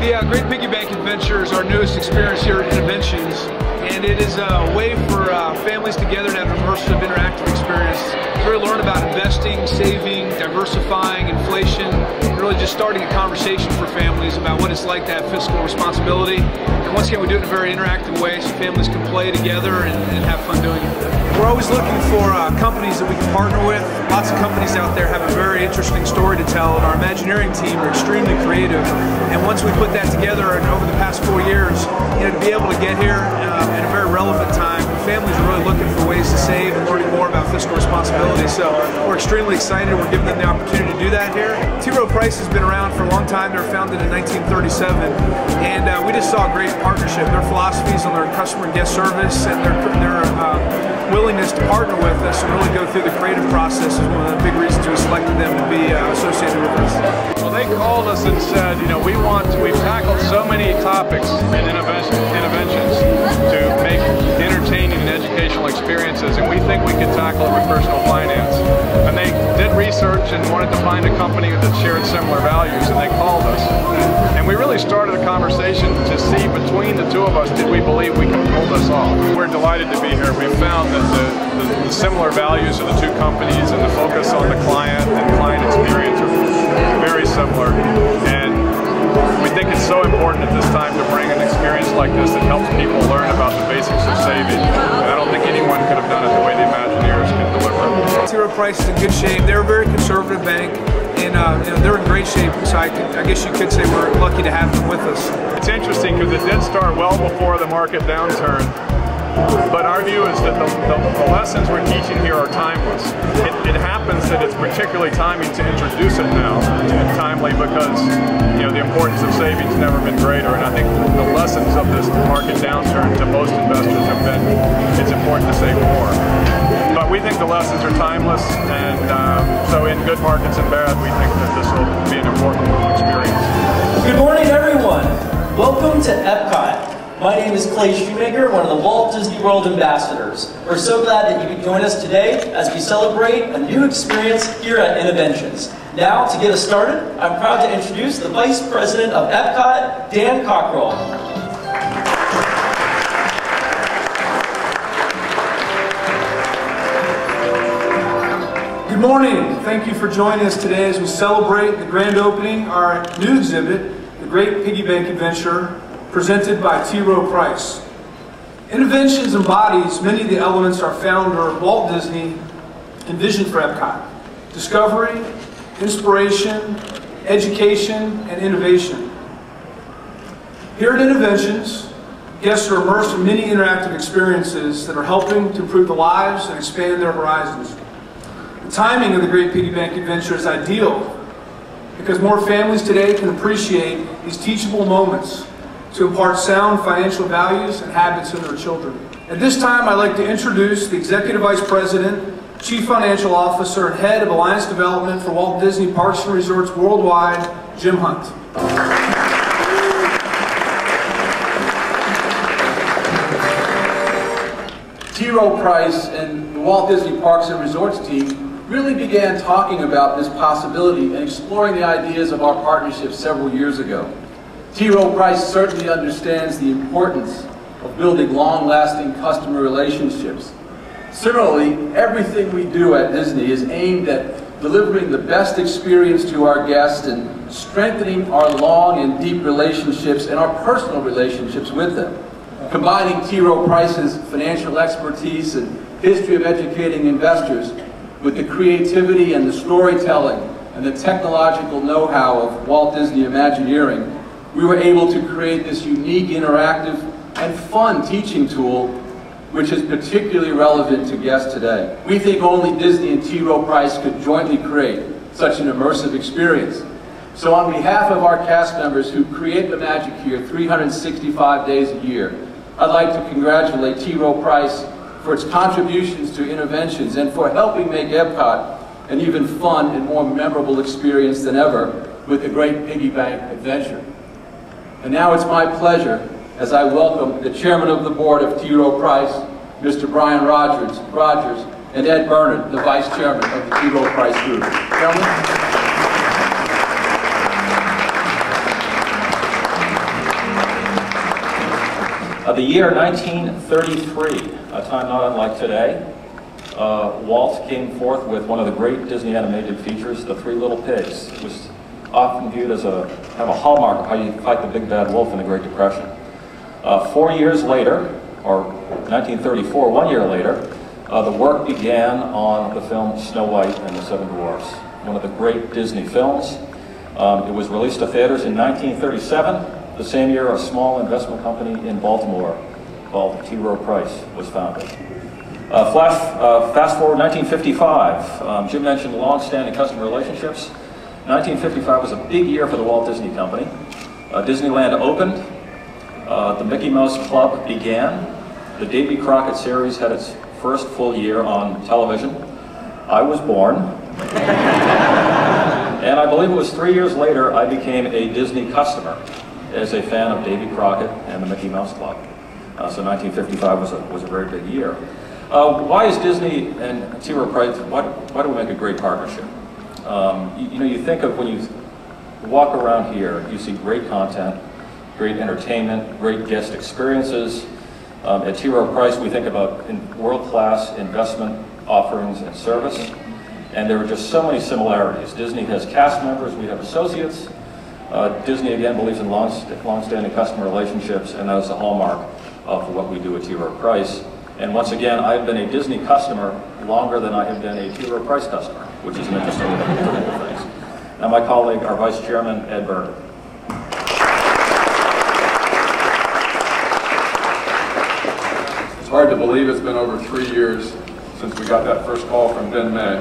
The Great Piggy Bank Adventure is our newest experience here at Innoventions, and it is a way for families together to have an immersive, interactive experience to really learn about investing, saving, diversifying, inflation, and really just starting a conversation for families about what it's like to have fiscal responsibility. And once again, we do it in a very interactive way so families can play together and have fun doing it. We're always looking for companies that we can partner with. Lots of companies out there have a very interesting story to tell, and our Imagineering team are extremely creative. And once we put that together, and over the past 4 years, to be able to get here at a very relevant time, families are really looking for ways to save and learning more about fiscal responsibility. So we're extremely excited. We're giving them the opportunity to do that here. T. Rowe Price has been around for a long time. They were founded in 1937, and we just saw a great partnership. Their philosophies on their customer and guest service and their willingness to partner with us and really go through the creative process is one of the big reasons we selected them to be associated with us. Well, they called us and said, you know, we've tackled so many topics in Innoventions to make entertaining and educational experiences, and we think we can tackle it with personal finance. And they did research and wanted to find a company that shared similar values, and they called us. And we really started a conversation to see between the two of us, did we believe we could pull this off? We're delighted to be here. We found that the similar values of the two companies and the focus on the client and client experience are very similar. And we think it's so important at this time to bring an experience like this that helps people learn about the basics of saving. And I don't think anyone could have done it the way the Imagineers can deliver it. T. Rowe Price is in good shape. They're a very conservative bank, and they're in great shape. So I guess you could say we're lucky to have them with us. It's interesting because it did start well before the market downturn. But our view is that the lessons we're teaching here are timeless. It happens that it's particularly timely to introduce it now, timely because the importance of savings never been greater, and I think the lessons of this market downturn to most investors have been it's important to save more. But we think the lessons are timeless, and so in good markets and bad, we think that this will be an important experience. Good morning, everyone. Welcome to Epcot. My name is Clay Shoemaker, one of the Walt Disney World ambassadors. We're so glad that you could join us today as we celebrate a new experience here at Innoventions. Now, to get us started, I'm proud to introduce the Vice President of Epcot, Dan Cockrell. Good morning. Thank you for joining us today as we celebrate the grand opening, our new exhibit, the Great Piggy Bank Adventure, presented by T. Rowe Price. Innoventions embodies many of the elements our founder, Walt Disney, envisioned for Epcot: discovery, inspiration, education, and innovation. Here at Innoventions, guests are immersed in many interactive experiences that are helping to improve their lives and expand their horizons. The timing of the Great Piggy Bank Adventure is ideal because more families today can appreciate these teachable moments to impart sound financial values and habits in their children. At this time, I'd like to introduce the Executive Vice President, Chief Financial Officer, and Head of Alliance Development for Walt Disney Parks and Resorts Worldwide, Jim Hunt. T. Rowe Price and the Walt Disney Parks and Resorts team really began talking about this possibility and exploring the ideas of our partnership several years ago. T. Rowe Price certainly understands the importance of building long-lasting customer relationships. Similarly, everything we do at Disney is aimed at delivering the best experience to our guests and strengthening our long and deep relationships and our personal relationships with them. Combining T. Rowe Price's financial expertise and history of educating investors with the creativity and the storytelling and the technological know-how of Walt Disney Imagineering, we were able to create this unique, interactive, and fun teaching tool which is particularly relevant to guests today. We think only Disney and T. Rowe Price could jointly create such an immersive experience. So on behalf of our cast members who create the magic here 365 days a year, I'd like to congratulate T. Rowe Price for its contributions to Innoventions and for helping make Epcot an even fun and more memorable experience than ever with the Great Piggy Bank Adventure. And now it's my pleasure as I welcome the Chairman of the Board of T. Rowe Price, Mr. Brian Rogers, and Ed Bernard, the Vice Chairman of the T. Rowe Price Group. Gentlemen. The year 1933, a time not unlike today, Walt came forth with one of the great Disney animated features, The Three Little Pigs. It was often viewed as kind of a hallmark of how you fight the big bad wolf in the Great Depression. 4 years later, or 1934, 1 year later, the work began on the film Snow White and the Seven Dwarfs, one of the great Disney films. It was released to theaters in 1937. The same year, a small investment company in Baltimore called T. Rowe Price was founded. Fast forward 1955. Jim mentioned long-standing customer relationships. 1955 was a big year for the Walt Disney Company. Disneyland opened. The Mickey Mouse Club began. The Davy Crockett series had its first full year on television. I was born. And I believe it was 3 years later I became a Disney customer as a fan of Davy Crockett and the Mickey Mouse Club. So 1955 was a very big year. Why is Disney and T. Rowe Price, why do we make a great partnership? You think of when you walk around here, you see great content, great entertainment, great guest experiences. At T. Rowe Price, we think about world-class investment offerings and service. And there are just so many similarities. Disney has cast members, we have associates. Disney, again, believes in long-standing customer relationships, and that is the hallmark of what we do at T. Rowe Price. And once again, I've been a Disney customer longer than I have been a T. Rowe Price customer, which is an interesting look at things. Now my colleague, our Vice Chairman, Ed Berger. It's hard to believe it's been over 3 years since we got that first call from Ben May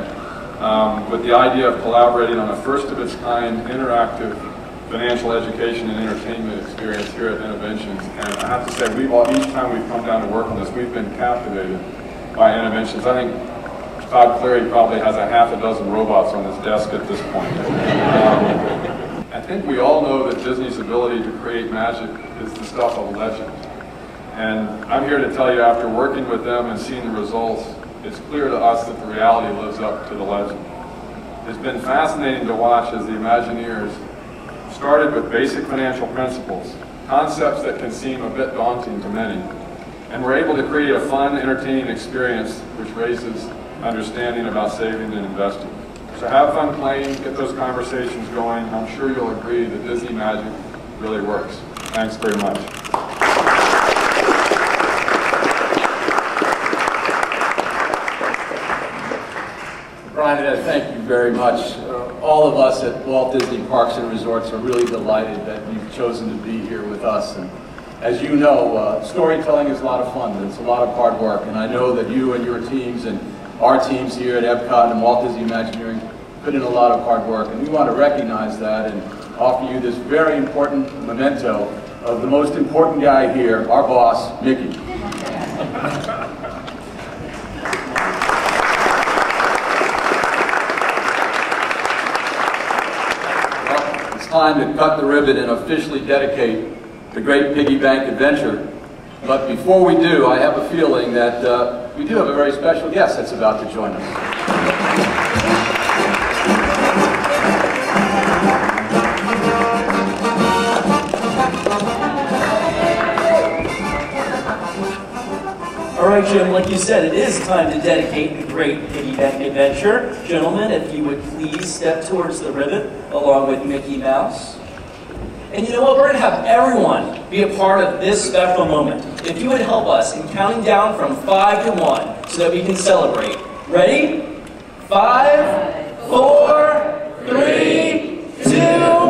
with the idea of collaborating on a first-of-its-kind interactive financial education and entertainment experience here at Innoventions. And I have to say, each time we've come down to work on this, we've been captivated by Innoventions. I think Todd Cleary probably has a half a dozen robots on his desk at this point. I think we all know that Disney's ability to create magic is the stuff of legend. And I'm here to tell you, after working with them and seeing the results, it's clear to us that the reality lives up to the legend. It's been fascinating to watch as the Imagineers started with basic financial principles, concepts that can seem a bit daunting to many, and were able to create a fun, entertaining experience which raises understanding about saving and investing. So have fun playing, get those conversations going. I'm sure you'll agree that Disney magic really works. Thanks very much. Brian and Ed, thank you very much. All of us at Walt Disney Parks and Resorts are really delighted that you've chosen to be here with us. And as you know, storytelling is a lot of fun, but it's a lot of hard work. And I know that you and your teams and our teams here at Epcot and Walt Disney Imagineering put in a lot of hard work. And we want to recognize that and offer you this very important memento of the most important guy here, our boss, Mickey. Time to cut the ribbon and officially dedicate the Great Piggy Bank Adventure. But before we do, I have a feeling that we do have a very special guest that's about to join us. All right, Jim, like you said, it is time to dedicate the Great Piggy Bank Adventure. Gentlemen, if you would please step towards the ribbon along with Mickey Mouse. And you know what? We're going to have everyone be a part of this special moment. If you would help us in counting down from 5 to 1 so that we can celebrate. Ready? 5, 4, 3, 2,